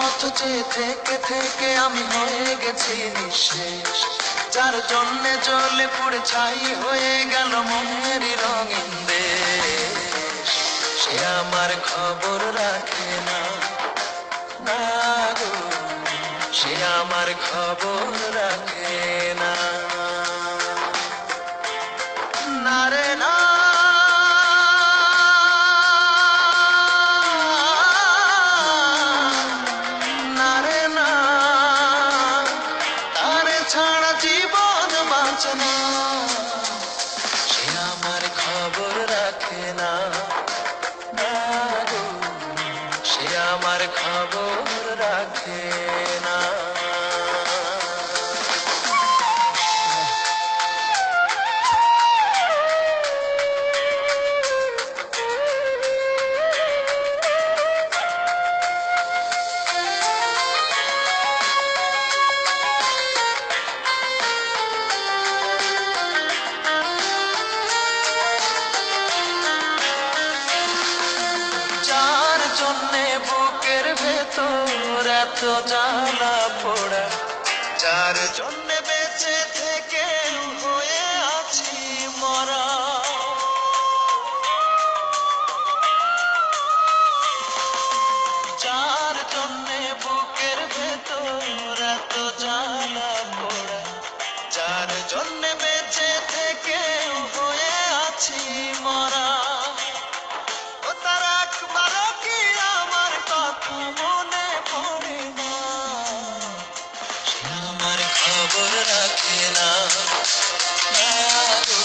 পথ চেয়ে থেকে থেকে আমি হয়ে গেছি নিঃশেষ। যার জন্যে জ্বলে পুড়ে ছাই হয়ে গেল মনেরই রঙিন দেশ, সে আমার খবর রাখে না, না গো, সে আমার খবর রাখে না। না রে না, না রে না, তারে ছাড়া জীবন বাঁচে না, সে আমার খবর রাখে না, না গো, সে আমার খবর রাখে না। যার জন্যে বুকের ভেতর এত জ্বালা পোড়া, যার জন্যে বেঁচে থেকে হয়ে আছি মরা, যার জন্যে বুকের ভেতর এত জ্বালা পোড়া, যার জন্যে বেঁচে থেকে হয়ে আছি মরা, ও তার একবারও কি আমার কথা মনে পড়ে না, সে আমার খবর রাখে না, না গো,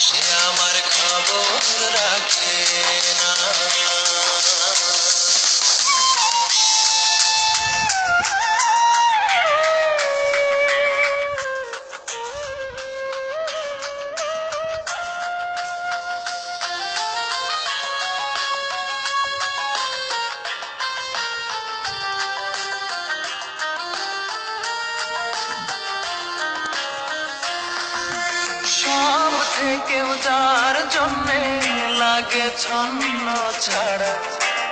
সে আমার খবর রাখে না। সব থেকেও যার জন্যে লাগে ছন্ন ছাড়া,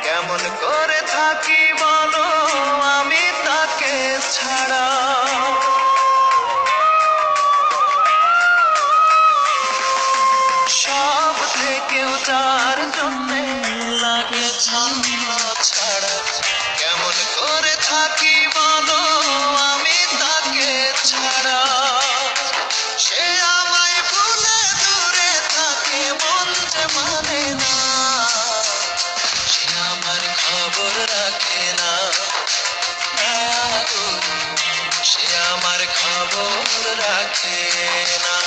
কেমন করে থাকি বলো আমি তাকে ছাড়া, সব থেকেও যার জন্যে লাগে ছন্ন ছাড়া, কেমন করে থাকি বলো আমি তাকে ছাড়া, সে আমায় ভুলে দূরে থাকে মন যে মানে না, সে আমার খবর রাখে না, না গো, সে আমার খবর রাখে না।